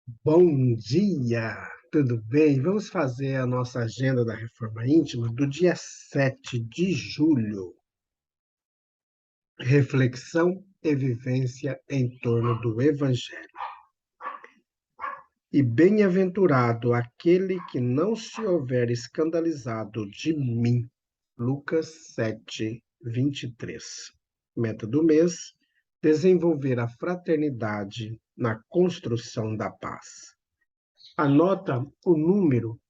Bom dia, tudo bem? Vamos fazer a nossa agenda da Reforma Íntima do dia 7 de julho. Reflexão e vivência em torno do Evangelho. E bem-aventurado aquele que não se houver escandalizado de mim. Lucas 7, 23. Meta do mês: desenvolver a fraternidade na construção da paz. Anota o número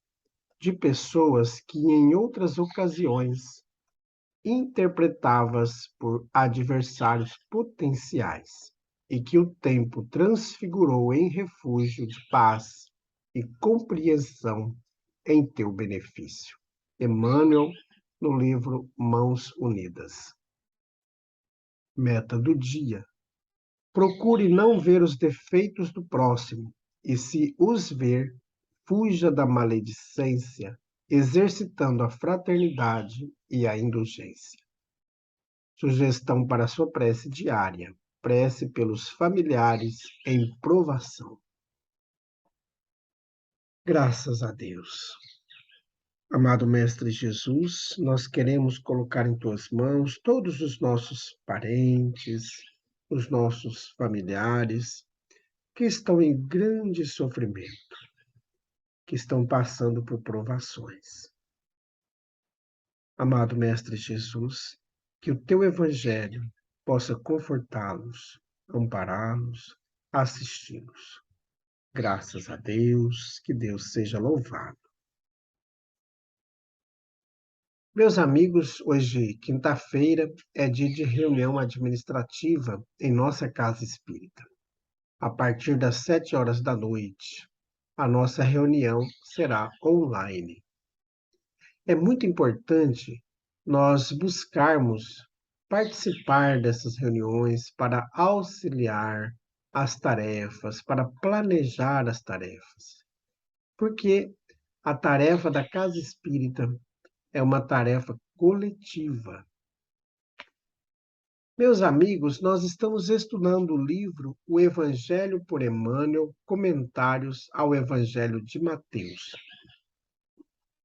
de pessoas que, em outras ocasiões, interpretavas por adversários potenciais, e que o tempo transfigurou em refúgio de paz e compreensão em teu benefício. Emmanuel, no livro Mãos Unidas. Meta do dia: procure não ver os defeitos do próximo, e se os ver, fuja da maledicência, exercitando a fraternidade e a indulgência. Sugestão para sua prece diária: prece pelos familiares em provação. Graças a Deus. Amado Mestre Jesus, nós queremos colocar em tuas mãos todos os nossos parentes, os nossos familiares que estão em grande sofrimento, que estão passando por provações. Amado Mestre Jesus, que o teu Evangelho possa confortá-los, ampará-los, assisti-los. Graças a Deus, que Deus seja louvado. Meus amigos, hoje, quinta-feira, é dia de reunião administrativa em nossa casa espírita. A partir das 7 horas da noite, a nossa reunião será online. É muito importante nós buscarmos participar dessas reuniões para auxiliar as tarefas, para planejar as tarefas. Porque a tarefa da casa espírita é uma tarefa coletiva. Meus amigos, nós estamos estudando o livro O Evangelho por Emmanuel, Comentários ao Evangelho de Mateus.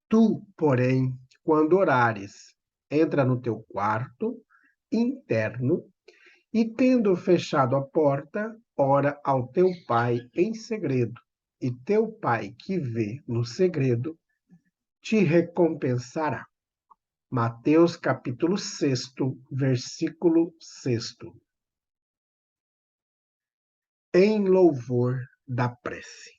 Tu, porém, quando orares, entra no teu quarto interno e, tendo fechado a porta, ora ao teu pai em segredo, e teu pai que vê no segredo te recompensará. Mateus capítulo 6, versículo 6. Em louvor da prece.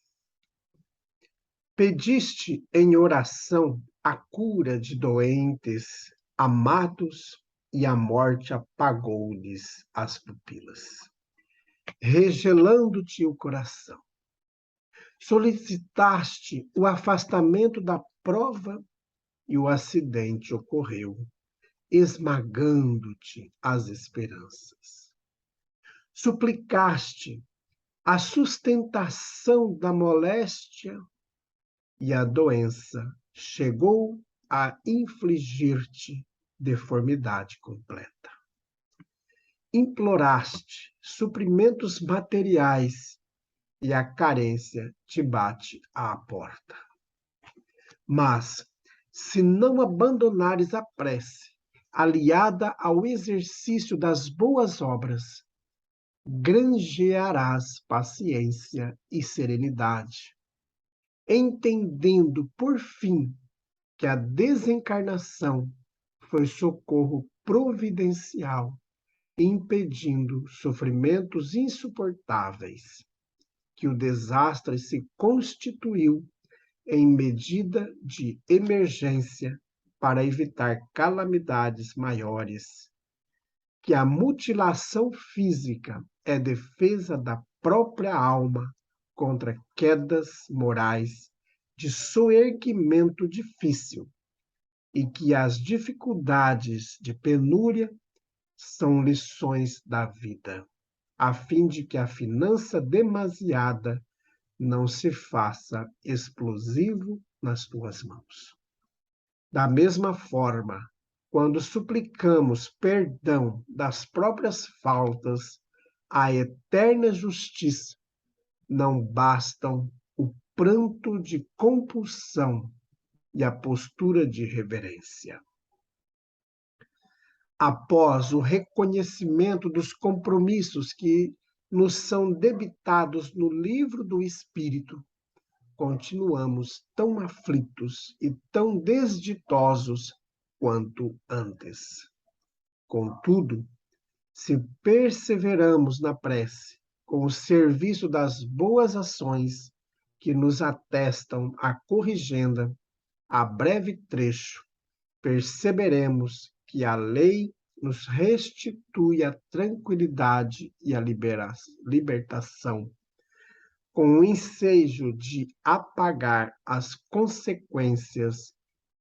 Pediste em oração a cura de doentes, amados, e a morte apagou-lhes as pupilas, regelando-te o coração. Solicitaste o afastamento da prova e o acidente ocorreu, esmagando-te as esperanças. Suplicaste a sustentação da moléstia e a doença chegou a infligir-te deformidade completa. Imploraste suprimentos materiais e a carência te bate à porta. Mas, se não abandonares a prece, aliada ao exercício das boas obras, granjearás paciência e serenidade, entendendo, por fim, que a desencarnação foi socorro providencial, impedindo sofrimentos insuportáveis, que o desastre se constituiu em medida de emergência para evitar calamidades maiores, que a mutilação física é defesa da própria alma contra quedas morais de soerguimento difícil, e que as dificuldades de penúria são lições da vida, a fim de que a finança demasiada não se faça explosivo nas tuas mãos. Da mesma forma, quando suplicamos perdão das próprias faltas, a eterna justiça não bastam o pranto de compulsão e a postura de reverência. Após o reconhecimento dos compromissos que nos são debitados no livro do Espírito, continuamos tão aflitos e tão desditosos quanto antes. Contudo, se perseveramos na prece, com o serviço das boas ações que nos atestam a corrigenda, a breve trecho, perceberemos que a lei nos restitui a tranquilidade e a libertação, com o ensejo de apagar as consequências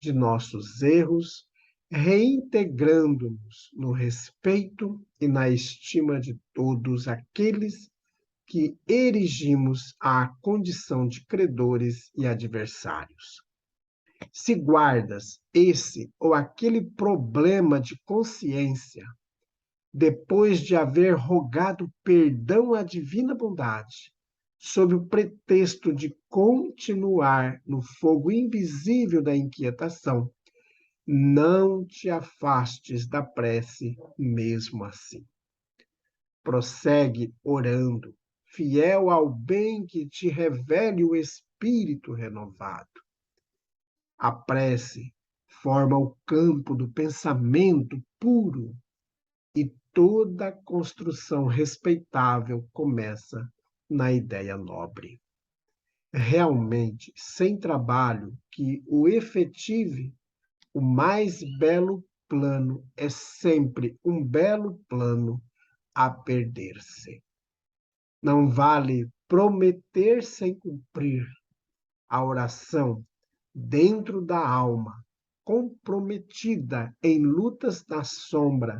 de nossos erros, reintegrando-nos no respeito e na estima de todos aqueles que erigimos à condição de credores e adversários. Se guardas esse ou aquele problema de consciência, depois de haver rogado perdão à divina bondade, sob o pretexto de continuar no fogo invisível da inquietação, não te afastes da prece mesmo assim. Prossegue orando, fiel ao bem que te revele o Espírito renovado. A prece forma o campo do pensamento puro e toda construção respeitável começa na ideia nobre. Realmente, sem trabalho que o efetive, o mais belo plano é sempre um belo plano a perder-se. Não vale prometer sem cumprir. A oração dentro da alma, comprometida em lutas da sombra,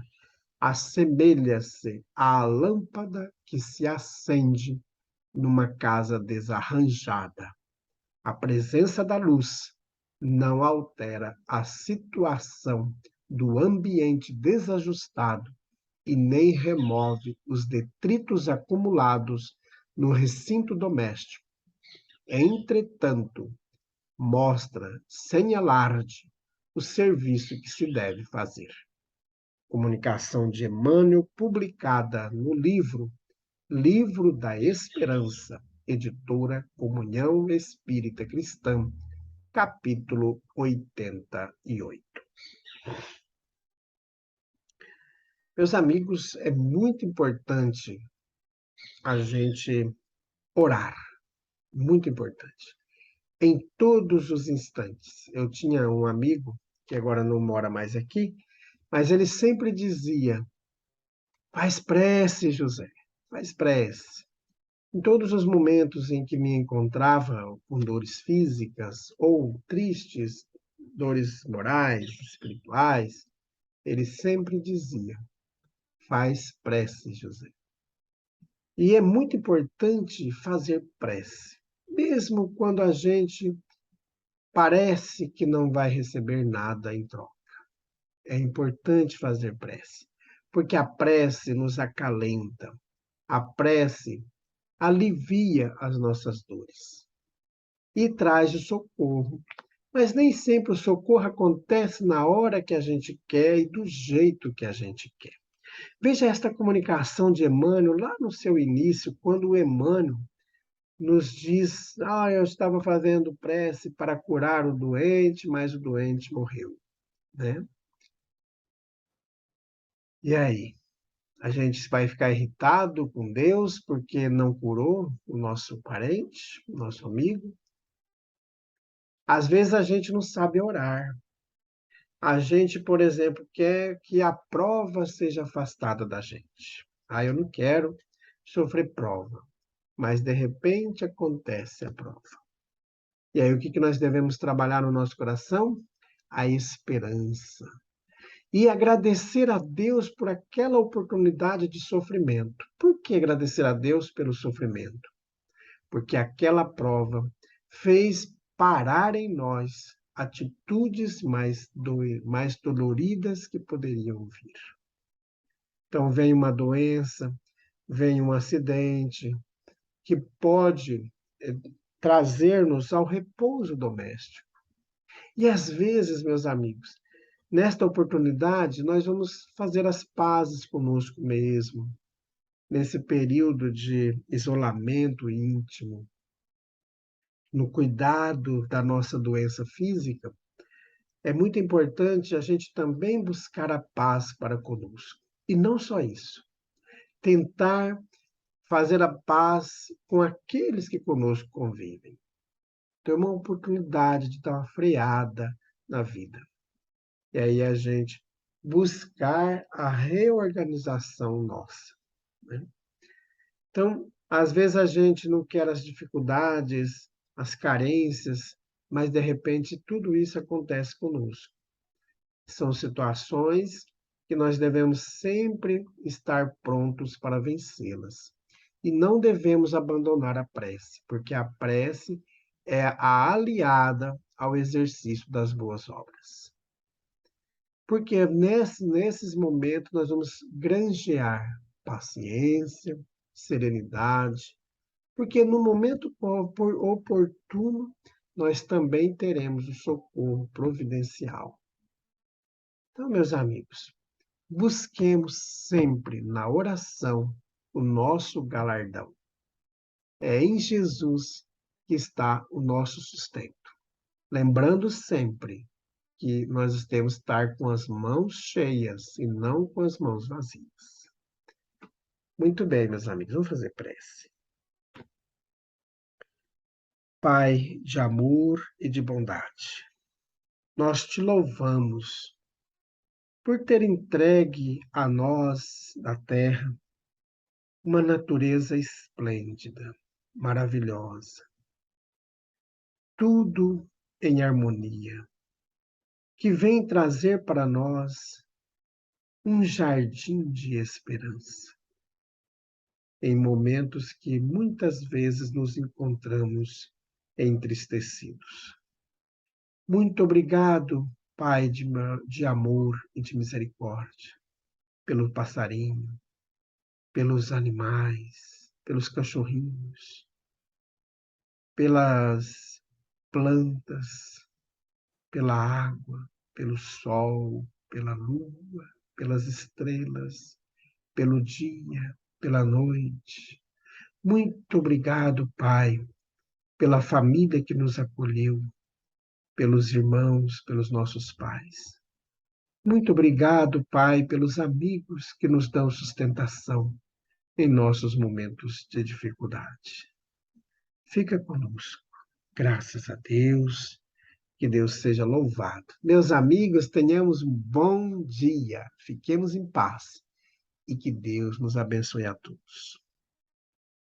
assemelha-se à lâmpada que se acende numa casa desarranjada. A presença da luz não altera a situação do ambiente desajustado e nem remove os detritos acumulados no recinto doméstico. Entretanto, mostra, sem alarde, o serviço que se deve fazer. Comunicação de Emmanuel, publicada no Livro da Esperança, editora Comunhão Espírita Cristã, capítulo 88. Meus amigos, é muito importante a gente orar, muito importante, em todos os instantes. Eu tinha um amigo, que agora não mora mais aqui, mas ele sempre dizia: faz prece, José, faz prece. Em todos os momentos em que me encontrava com dores físicas ou tristes, dores morais, espirituais, ele sempre dizia: faz prece, José. E é muito importante fazer prece, mesmo quando a gente parece que não vai receber nada em troca. É importante fazer prece, porque a prece nos acalenta, a prece alivia as nossas dores e traz o socorro. Mas nem sempre o socorro acontece na hora que a gente quer e do jeito que a gente quer. Veja esta comunicação de Emmanuel lá no seu início, quando o Emmanuel nos diz: eu estava fazendo prece para curar o doente, mas o doente morreu, né? E aí? A gente vai ficar irritado com Deus porque não curou o nosso parente, o nosso amigo? Às vezes a gente não sabe orar. A gente, por exemplo, quer que a prova seja afastada da gente. Eu não quero sofrer prova, mas de repente acontece a prova. E aí o que nós devemos trabalhar no nosso coração? A esperança. E agradecer a Deus por aquela oportunidade de sofrimento. Por que agradecer a Deus pelo sofrimento? Porque aquela prova fez parar em nós atitudes mais doloridas que poderiam vir. Então, vem uma doença, vem um acidente, que pode trazer-nos ao repouso doméstico. E às vezes, meus amigos, nesta oportunidade, nós vamos fazer as pazes conosco mesmo, nesse período de isolamento íntimo, no cuidado da nossa doença física. É muito importante a gente também buscar a paz para conosco. E não só isso, tentar fazer a paz com aqueles que conosco convivem. Então, é uma oportunidade de dar uma freada na vida. E aí a gente buscar a reorganização nossa, né? Então, às vezes a gente não quer as dificuldades, as carências, mas de repente tudo isso acontece conosco. São situações que nós devemos sempre estar prontos para vencê-las. E não devemos abandonar a prece, porque a prece é a aliada ao exercício das boas obras. Porque nesses momentos nós vamos granjear paciência, serenidade, porque no momento oportuno nós também teremos o socorro providencial. Então, meus amigos, busquemos sempre na oração o nosso galardão. É em Jesus que está o nosso sustento. Lembrando sempre que nós temos que estar com as mãos cheias e não com as mãos vazias. Muito bem, meus amigos, vamos fazer prece. Pai de amor e de bondade, nós te louvamos por ter entregue a nós, da terra, uma natureza esplêndida, maravilhosa, tudo em harmonia, que vem trazer para nós um jardim de esperança, em momentos que muitas vezes nos encontramos entristecidos. Muito obrigado, Pai de amor e de misericórdia, pelo passarinho, pelos animais, pelos cachorrinhos, pelas plantas, pela água, pelo sol, pela lua, pelas estrelas, pelo dia, pela noite. Muito obrigado, Pai, pela família que nos acolheu, pelos irmãos, pelos nossos pais. Muito obrigado, Pai, pelos amigos que nos dão sustentação em nossos momentos de dificuldade. Fica conosco. Graças a Deus. Que Deus seja louvado. Meus amigos, tenhamos um bom dia. Fiquemos em paz. E que Deus nos abençoe a todos.